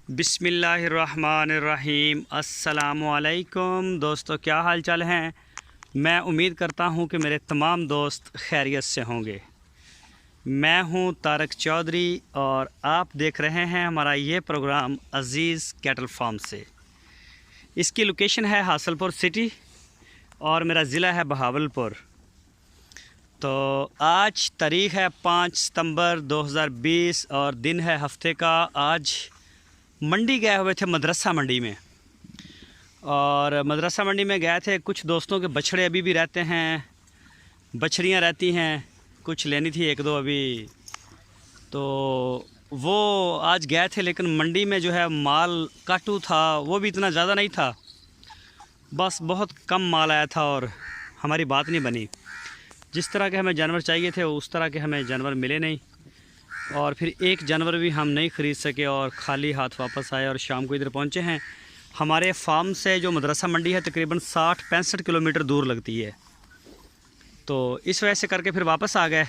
बिस्मिल्लाहिर्रहमानिर्रहीम। अस्सलामुअलैकुम दोस्तों, क्या हाल चाल हैं। मैं उम्मीद करता हूं कि मेरे तमाम दोस्त खैरियत से होंगे। मैं हूं तारक चौधरी और आप देख रहे हैं हमारा ये प्रोग्राम अज़ीज़ कैटल फार्म से। इसकी लोकेशन है हासलपुर सिटी और मेरा ज़िला है बहावलपुर। तो आज तारीख़ है 5 सितंबर 2020 और दिन है हफ्ते का। आज मंडी गए हुए थे, मदरसा मंडी में, और मदरसा मंडी में गए थे। कुछ दोस्तों के बछड़े अभी भी रहते हैं, बछड़ियाँ रहती हैं, कुछ लेनी थी एक दो अभी, तो वो आज गए थे। लेकिन मंडी में जो है माल काटू था, वो भी इतना ज़्यादा नहीं था, बस बहुत कम माल आया था और हमारी बात नहीं बनी। जिस तरह के हमें जानवर चाहिए थे उस तरह के हमें जानवर मिले नहीं, और फिर एक जानवर भी हम नहीं ख़रीद सके और ख़ाली हाथ वापस आए और शाम को इधर पहुँचे हैं। हमारे फार्म से जो मदरसा मंडी है तकरीबन 60-65 किलोमीटर दूर लगती है, तो इस वजह से करके फिर वापस आ गए।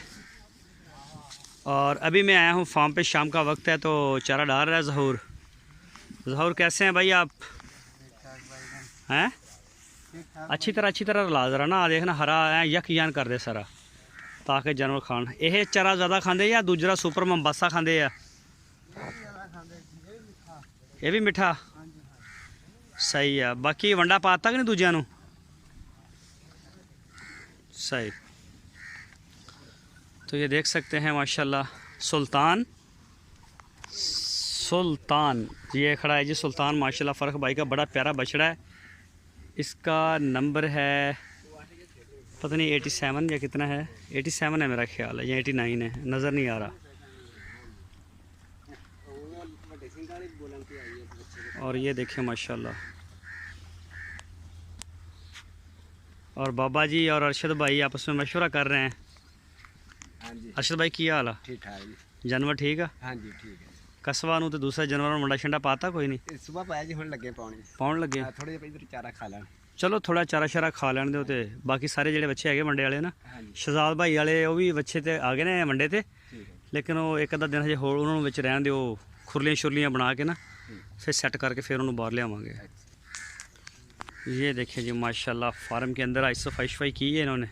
और अभी मैं आया हूँ फार्म पे, शाम का वक्त है तो चारा डाल रहा है ज़हूर। ज़हूर कैसे हैं भाई आप? हैं अच्छी तरह ला जरा ना, देखना हरा है यक यान कर दे सारा, ताकि जानवर खान। यह चारा ज़्यादा खाते या दूसरा सुपर मंबासा खाते हैं? ये भी मिठा सही है। बाकी वंडा पाता कि नहीं दूजिया नू? सही। तो ये देख सकते हैं माशाल्लाह सुल्तान ये खड़ा है जी। सुल्तान माशाल्लाह फ़र्क भाई का बड़ा प्यारा बछड़ा है। इसका नंबर है पता नहीं 87 या कितना है, 87 है मेरा ख्याल है, या 89 है, नज़र नहीं आ रहा। और ये देखें माशाल्लाह। और बाबा जी और अरशद भाई आपस में मशवरा कर रहे हैं। हाँ जी। अरशद भाई की हाल है? ठीक ठाक जी। जानवर ठीक है? हाँ जी ठीक है। कसवा नूं तो दूसरा जानवर मंडा शंडा पाता कोई नहीं? सुबह पाया जी, हुण लगे पाउण लगे। थोड़े जिहा इधर चारा खा लैण। चलो थोड़ा चारा शारा खा लैण दो। ते बाकी सारे जेडे बच्चे है मंडे वाले ना, हाँ जी। शहजाद भाई वाले वो भी बच्चे ते आ गए ने मंडे ते, ठीक है। लेकिन वो एक अद्धा दिन हजे होर उन्होंने विच रहन दिओ, खुरलियां शुरलियां बना के ना फिर सैट करके फिर उन्होंने बाहर लियावांगे। ये देखिए जी माशाल्लाह, फार्म के अंदर आज सफाई शफाई की है इन्होंने।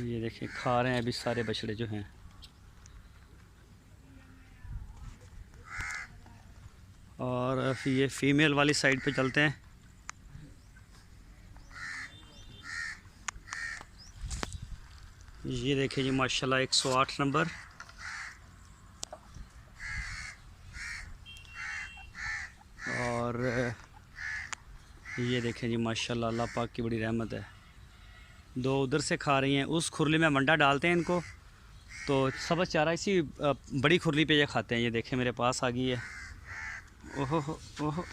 ये देखिए खा रहे हैं अभी सारे बछड़े जो हैं। और फिर ये फीमेल वाली साइड पे चलते हैं। ये देखिए जी माशाल्लाह 108 नंबर। और ये देखें जी माशाल्लाह, अल्लाह पाक की बड़ी रहमत है। दो उधर से खा रही हैं, उस खुरली में मंडा डालते हैं इनको, तो सबज चारा इसी बड़ी खुरली पे ये खाते हैं। ये देखें मेरे पास आ गई है। ओहो ओहो,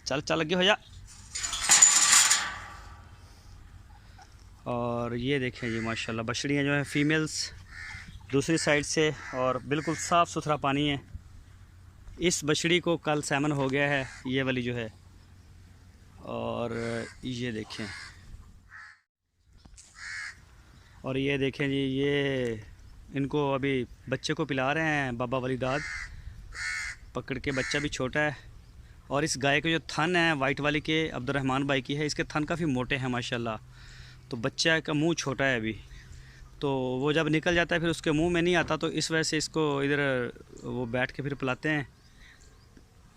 चल चल लगे हो जा। और ये देखें जी माशाल्लाह बछड़ियाँ जो हैं फीमेल्स दूसरी साइड से, और बिल्कुल साफ़ सुथरा पानी है। इस बछड़ी को कल सैमन हो गया है, ये वाली जो है। और ये देखें, और ये देखें जी, ये इनको अभी बच्चे को पिला रहे हैं बाबा वाली दाद पकड़ के। बच्चा भी छोटा है। और इस गाय के जो थन है वाइट वाली के, अब्दुर्रहमान भाई की है, इसके थन काफ़ी मोटे हैं माशाल्लाह। तो बच्चा का मुंह छोटा है अभी, तो वो जब निकल जाता है फिर उसके मुंह में नहीं आता, तो इस वजह से इसको इधर वो बैठ के फिर पिलाते हैं।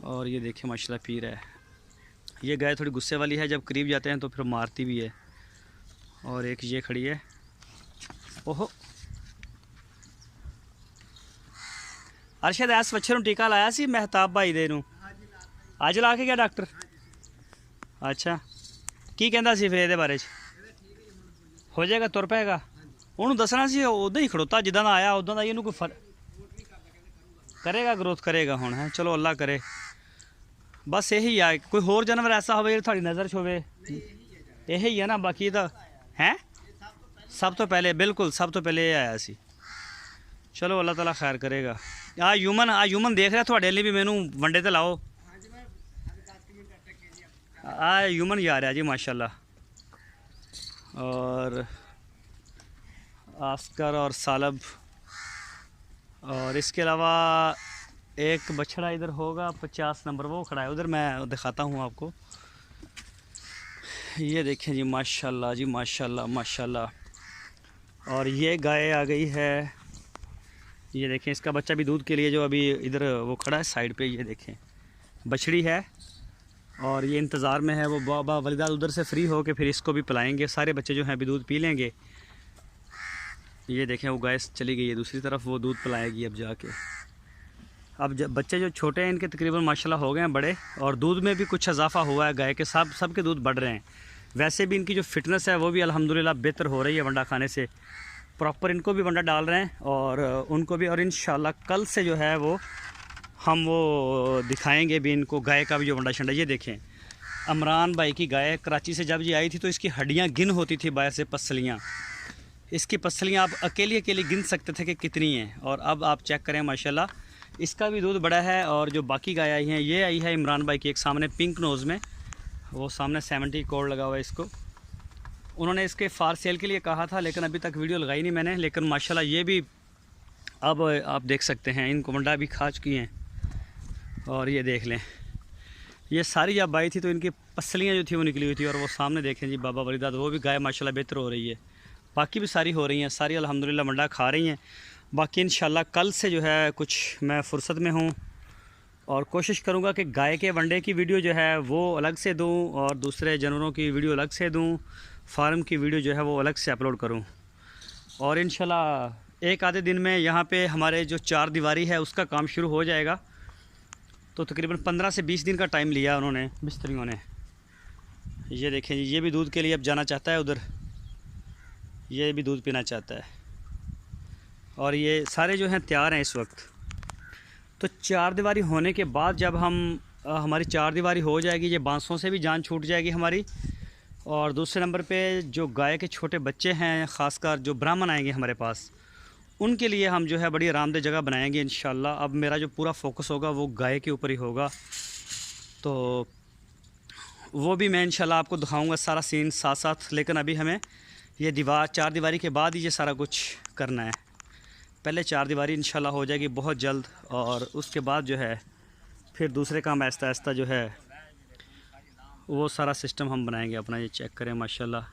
और ये देखिए माशाल्लाह पी रहा है। ये गाय थोड़ी गुस्से वाली है, जब करीब जाते हैं तो फिर मारती भी है। और एक ये खड़ी है। ओहो, अरशद ऐस बच्चे नूं टीका लाया सी महताब भाई दे नूं? अज ला के गया डॉक्टर? अच्छा, की कहंदा सी फिर इहदे बारे च? हो जाएगा, तुर पेगा? उन्होंने दसना सी, उदा ही खड़ोता जिदा दा आया उदा दा ही। इहनूं कोई फर्क करेगा, ग्रोथ करेगा हुण है। चलो अल्लाह करे। बस यही है, कोई होर जानवर ऐसा हो थोड़ी नज़र च होवे, यही है ना। बाकी तो हैं सब तो पहले, बिल्कुल सब तो पहले ये आया सी। चलो अल्लाह ताला खैर करेगा। आ यूमन देख रहा थोड़े लिए भी मैनू वंडे ते लाओ। आ यूमन जा रहा जी माशाल्लाह। और आस्कर और सालब। और इसके अलावा एक बछड़ा इधर होगा 50 नंबर, वो खड़ा है उधर, मैं दिखाता हूँ आपको। ये देखें जी, माशाल्लाह जी, माशाल्लाह माशाल्लाह। और ये गाय आ गई है, ये देखें, इसका बच्चा भी दूध के लिए जो अभी इधर वो खड़ा है साइड पे, ये देखें बछड़ी है। और ये इंतज़ार में है, वो बाबा वलीदाद उधर से फ्री हो के फिर इसको भी पिलाएंगे। सारे बच्चे जो हैं अभी दूध पी लेंगे। ये देखें वो गाय चली गई है दूसरी तरफ, वो दूध पिलाएगी अब जाके। अब जब बच्चे जो छोटे हैं इनके तकरीबन माशाल्लाह हो गए हैं बड़े, और दूध में भी कुछ इजाफा हुआ है गाय के, सब के दूध बढ़ रहे हैं। वैसे भी इनकी जो फिटनेस है वो भी अल्हम्दुलिल्लाह बेहतर हो रही है वंडा खाने से। प्रॉपर इनको भी वंडा डाल रहे हैं और उनको भी, और इंशाल्लाह कल से जो है वो हम वो दिखाएंगे भी इनको गाय का भी जो वंडा शंडा। ये देखें अमरान भाई की गाय कराची से जब ये आई थी तो इसकी हड्डियाँ गिन होती थी बाहर से, पसलियाँ, इसकी पसलियाँ आप अकेली गिन सकते थे कि कितनी हैं। और अब आप चेक करें माशाल्लाह इसका भी दूध बड़ा है। और जो बाकी गाय आई हैं, ये आई है इमरान भाई की एक सामने पिंक नोज़ में, वो सामने 70 कोड लगा हुआ है इसको। उन्होंने इसके फार सेल के लिए कहा था लेकिन अभी तक वीडियो लगाई नहीं मैंने। लेकिन माशाल्लाह ये भी अब आप देख सकते हैं, इनको वंडा भी खा चुकी हैं। और ये देख लें, ये सारी जब आई थी तो इनकी पसलियाँ जो थी वो निकली हुई थी। और वो सामने देखें जी बाबा वलीदाद, वो भी गाय माशाल्लाह बेहतर हो रही है। बाकी भी सारी हो रही हैं, सारी अल्हम्दुलिल्लाह वंडा खा रही हैं। बाकी इंशाल्लाह कल से जो है कुछ मैं फ़ुर्सत में हूँ और कोशिश करूँगा कि गाय के वंडे की वीडियो जो है वो अलग से दूँ और दूसरे जानवरों की वीडियो अलग से दूँ, फार्म की वीडियो जो है वो अलग से अपलोड करूँ। और इंशाल्लाह एक आधे दिन में यहाँ पे हमारे जो 4 दीवारी है उसका काम शुरू हो जाएगा। तो तकरीबन 15 से 20 दिन का टाइम लिया उन्होंने मिस्त्रियों ने। ये देखें जी, ये भी दूध के लिए अब जाना चाहता है उधर, ये भी दूध पीना चाहता है। और ये सारे जो हैं तैयार हैं इस वक्त। तो 4 दीवारी होने के बाद जब हमारी 4 दीवारी हो जाएगी, ये बांसों से भी जान छूट जाएगी हमारी। और दूसरे नंबर पे जो गाय के छोटे बच्चे हैं, ख़ासकर जो ब्राह्मण आएंगे हमारे पास, उनके लिए हम जो है बड़ी आरामदेह जगह बनाएंगे इंशाल्लाह। अब मेरा जो पूरा फोकस होगा वो गाय के ऊपर ही होगा, तो वो भी मैं इंशाल्लाह आपको दिखाऊंगा सारा सीन साथ साथ। लेकिन अभी हमें ये 4 दीवारी के बाद ही ये सारा कुछ करना है। पहले 4 दीवारी इंशाल्लाह हो जाएगी बहुत जल्द, और उसके बाद जो है फिर दूसरे काम आहिस्ता आहिस्ता जो है वो सारा सिस्टम हम बनाएंगे अपना। ये चेक करें माशाल्लाह,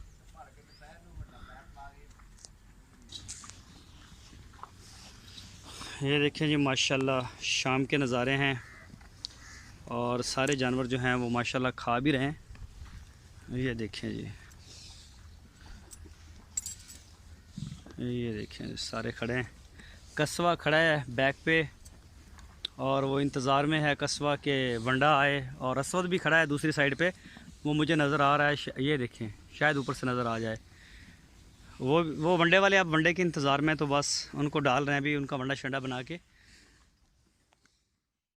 ये देखें जी माशाल्लाह शाम के नज़ारे हैं। और सारे जानवर जो हैं वो माशाल्लाह खा भी रहे हैं। ये देखें जी, ये देखें सारे खड़े हैं। कस्बा खड़ा है बैक पे और वो इंतज़ार में है कस्बा के वंडा आए। और असवद भी खड़ा है दूसरी साइड पे, वो मुझे नज़र आ रहा है, ये देखें शायद ऊपर से नज़र आ जाए। वो वंडे वाले अब वंडे के इंतज़ार में, तो बस उनको डाल रहे हैं अभी, उनका वंडा शंडा बना के।